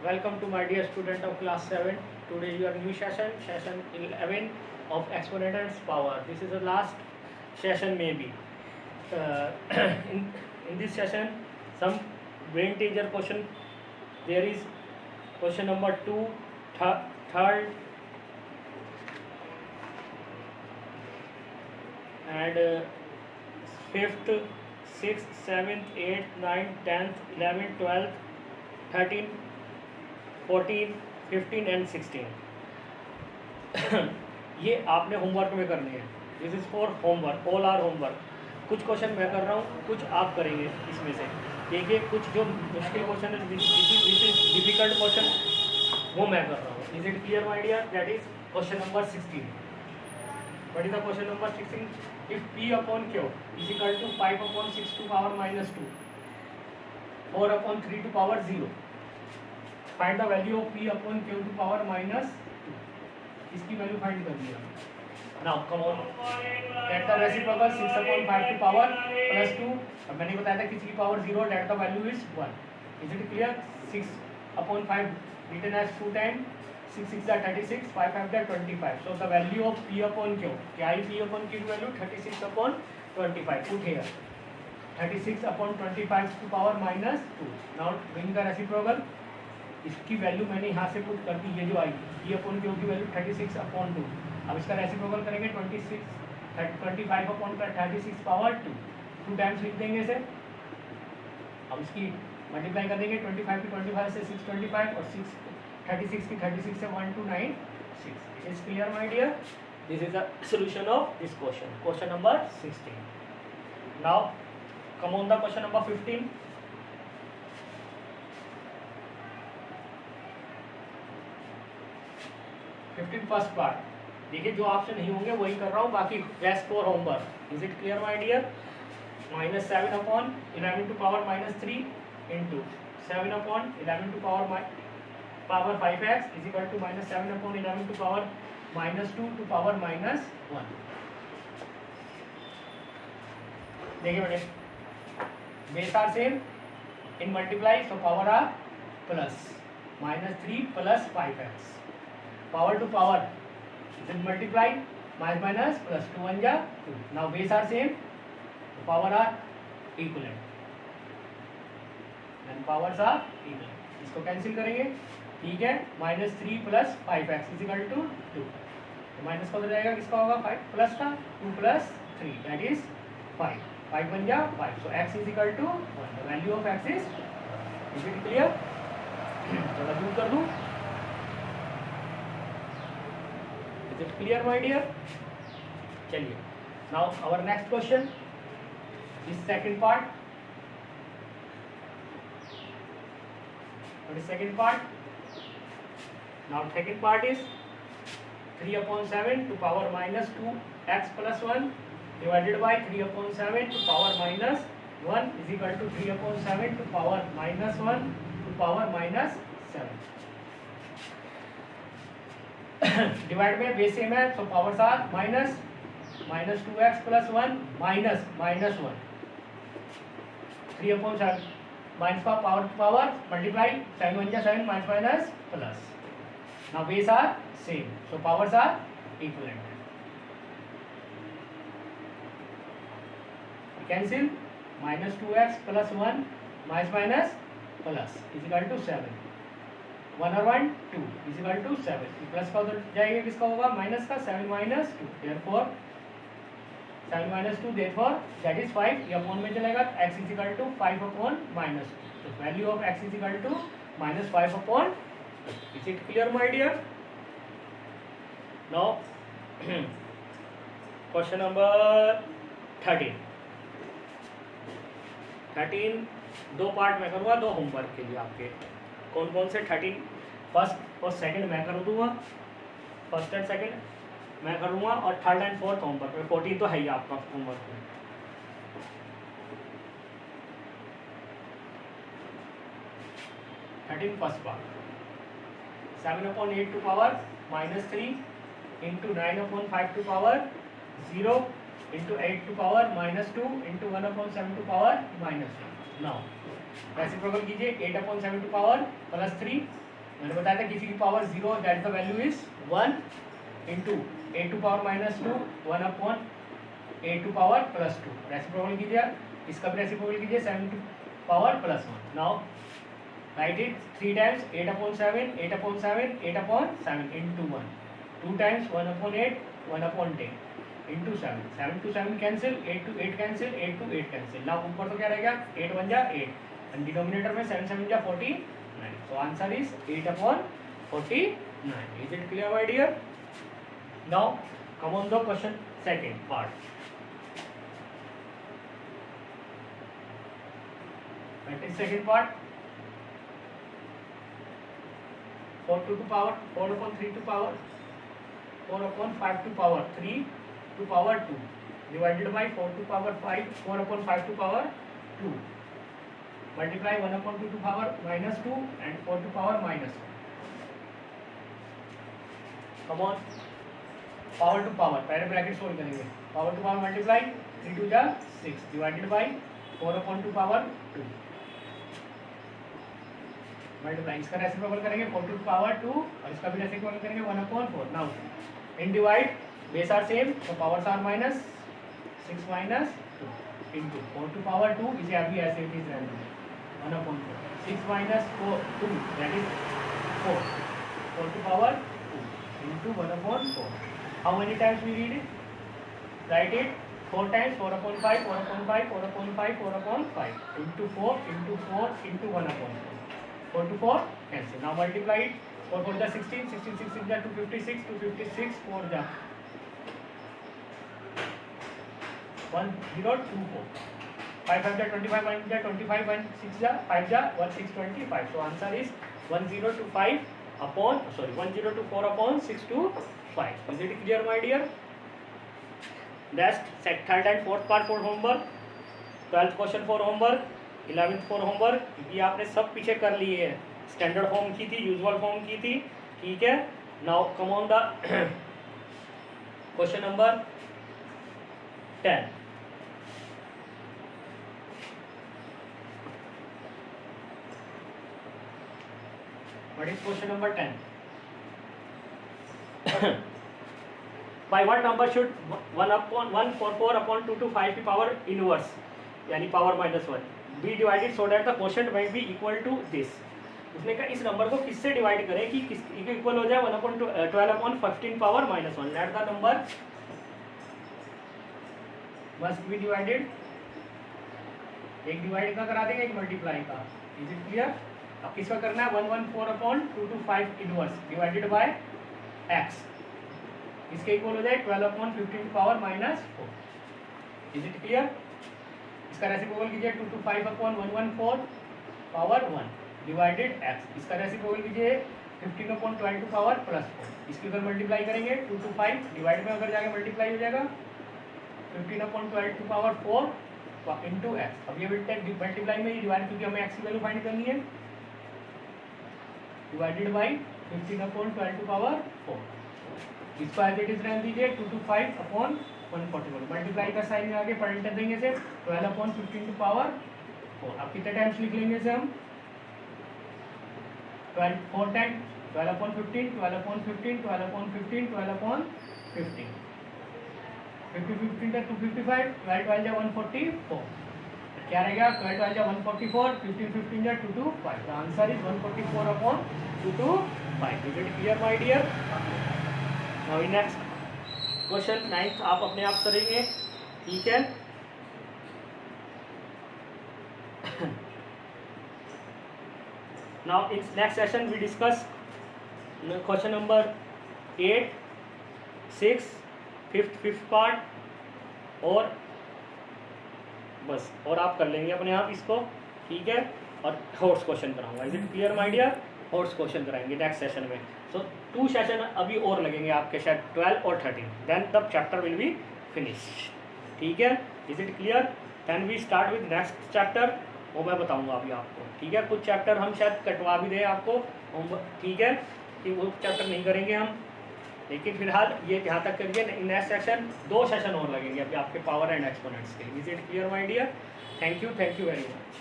Welcome to my dear student of class 7. Today your new session 11 of exponential power. This is the last session maybe. Uh, in, in this session some brain teaser question. There is question number 2, third and 5th, 6th, 7th, 8th, 9th, 10th, 11th, 12th, 13, 14, 15 and 16 ये आपने homework में करने हैं. This is for homework, all are homework. कुछ question मैं कर रहा हूँ, कुछ आप करेंगे इसमें से. देखिए कुछ जो मुश्किल क्वेश्चन है, डिफिकल्ट क्वेश्चन वो मैं कर रहा हूँ. Is it clear my dear? That is question number 16. What is the question number 16? If p upon q is equal to 5 upon 6 to power -2, 4 upon 3 to power 0, find the value of p upon q to power -2. इसकी वैल्यू find कर दिया. Now come on, get the reciprocal 6 upon 5 to power +2. अब मैंने बताया था किसी की power 0, that the value is 1. Is it clear? 6 upon 5 written as 2 time, 6 6 are 36, 5 5 are 25. So the value of p upon q, क्या है p upon q value? 36 upon 25. Put here 36 upon 25 to power -2. Now bring the reciprocal. इसकी value मैंने यहाँ से put कर दी, ये जो आई p upon q की वैल्यू 36 upon 2. अब इसका रेसिप्रोकल करेंगे 25 upon 36 पावर 2. 2 टाइम्स लिख देंगे इसे. अब इसकी मल्टीप्लाई कर देंगे 25 की 25 से 625 और 36 की 36 से 1296. It is clear my dear? This is the solution of this question. Question number 16. Now come on the question number 15. 15 first part. देखिए जो ऑप्शन नहीं होंगे वही कर रहा हूँ, बाकी rest for homework. Is it clear my dear? -7 upon 11 to power -3 into 7 upon 11 to power 5x is equal to -7 upon 11 to power -2 to power -1. देखिए बेटे, base are same, in multiply so power are plus -3 प्लस 5x. Power to power is multiply minus plus 2 1 जा 2. Now base are same, power are equivalent and powers are equivalent. इसको cancel करेंगे, ठीक है. -3 प्लस 5x is equal to 2. तो minus का हो जाएगा, किसका होगा? 5 प्लस का 2 प्लस 3 दैट इज 5. 5 बन जा 5. So x is equal to 1. The value of x is it clear? चलो दूर कर दूँ. Is it clear my dear? चलिए now our next question is second part. What is second part? Now second part is 3 upon 7 to power -2x plus 1 divided by 3 upon 7 to power -1 is equal to 3 upon 7 to power -1 to power -7. Divide में base same है, तो powers are -2x plus 1 -1. 3 upon 7 minus का power to power multiply 7 1 7 minus plus. Now base are same, so powers are equivalent. Cancel -2x plus 1 minus plus is equal to 7. 1 और 1 2 is equal to 7. Plus का उधर जाएगा, किसका होगा? Minus का 7 - 2. Therefore 7 - 2 therefore that is 5. ये upon में चलेगा, x is equal to 5 upon -2. तो value of x is equal to -5 upon 2. Is it clear my dear? Now question number 13. 13 दो पार्ट में करूँगा, दो होमवर्क के लिए आपके. कौन कौन से? 13 फर्स्ट और सेकंड मैं कर दूँगा, फर्स्ट एंड सेकंड मैं करूँगा, और थर्ड एंड फोर्थ होमवर्क में. 14 तो है ही आपका होमवर्क में. First part 7 upon 8 to power -3 into 9 upon 5 to power 0 into 8 to power -2 into 1 upon 7 to power -1. Now reciprocal कीजिए. 8 upon 7 टू पावर +3 मैंने बताया था किसी की power 0 that the value is 1 into A to power -2 1 upon A to power +2। Reciprocal कीजिए, इसका भी reciprocal कीजिए 7 to power +1। Now write it 3 times 8/7 8/7 8/7 into 1, 2 times 1/8 1/10 into 7 7 to 7 cancel, 8 to 8 cancel, 8 to 8 cancel. ना ऊपर तो क्या रहेगा 8 1 जा 8 एंड डिनोमिनेटर में 7 7 जा 49। So answer is 8/49। Is it clear my dear? Now come on the question second part. That is second part। 4 to power 4/3 to power 4/5 to power 3 to power 2 divided by 4 to power 5 4/5 to power 2 multiply 1/2 to power -2 and 4 to power -1। come on power to power पहले bracket solve करेंगे। Power to power multiply 3 2 जा 6 divided by 4/2 power 2 multiply. इसका reciprocal करेंगे 4 to power 2 और इसका भी reciprocal करेंगे 1/4। Now in divide base are same तो powers are -6 -2 into 4 to power 2 इसे अभी ऐसे इट इज रहने 1/4 6 -4 2 that is 4 4 to power 2 into 1/4। How many times we read it? Write it 4 times 4/5 4/5 4/5 4/5 into 4 into 4 into 1/4 4 to 4 cancel। now multiply it 4 4 जा 16 16 16 जा 256 256 4 जा 1024 5 5 जा 25 1 जा 25 1 6 जा 5 जा 1625। so answer is 1024/625। is it clear my dear? next third and fourth part for homework, 12th question for homework, 11th for homework. ये आपने सब पीछे कर लिए है। स्टैंडर्ड फॉर्म की थी, यूजुअल फॉर्म की थी, ठीक है। Now come on the question number 10। What is question number 10? By what number should 1/144/2 to 5 की पावर इनवर्स यानी power -1 be divided so that the quotient might be equal to this. उसने कहा इस number को किससे डिवाइड करें कि किस इक्वल हो जाए 1/12/15 power -1। Let the number must be divided. एक डिवाइड का करा देंगे, एक मल्टीप्लाई का। Is it clear? अब किसका करना है 114/2 to 5 inverse divided by x। इसके इक्वल हो जाए 12/15 पावर -4। Is it clear? इसका रेसिप्रोकल कीजिए 2 to 5/114 पावर 1 डिवाइडेड x। इसका रेसिप्रोकल कीजिए 15/12 पावर +4। इसके उधर मल्टीप्लाई करेंगे 2 to 5 डिवाइड में अगर जाके मल्टीप्लाई हो जाएगा 15/12 पावर 4 इंटू x। अब ये मल्टीप्लाई में डिवाइड क्योंकि हमें x की वैल्यू फाइंड करनी है डिवाइडेड बाई 15/12 पावर 4। इसको एज इट इज रहने दीजिए 2 to 5/141 मल्टीप्लाई का साइन में आगे पॉइंटर देंगे से 12/15 टू पावर 4। अब कितने टाइम्स लिख लेंगे से हम 4 टाइम 12/15 12/15 12/15 12/15 50 15 का 255 12 12 जा 144 क्या रहेगा 12 12 जा 144 15 15 जा 225। The answer is 144/225। Is it clear my dear? Now next question 9th आप अपने आप करेंगे, ठीक है। Now in next session we discuss question number 8 6 5th part और बस और आप कर लेंगे अपने आप इसको, ठीक है। और हॉर्स क्वेश्चन कराऊंगा। Is it clear my dear? हॉर्स क्वेश्चन कराएंगे नेक्स्ट सेशन में। सो 2 सेशन अभी और लगेंगे आपके शायद 12 और 13, then the chapter will be finished, ठीक है। Is it clear? Then we start with next chapter, वो मैं बताऊंगा अभी आपको, ठीक है। कुछ चैप्टर हम शायद कटवा भी दें आपको, ठीक है, कि वो चैप्टर नहीं करेंगे हम, लेकिन फिलहाल ये यहाँ तक करिए। नेक्स्ट सेशन 2 सेशन और लगेंगे अभी आपके पावर एंड एक्सपोनेंट्स के लिए। Is it clear my dear? Thank you very much.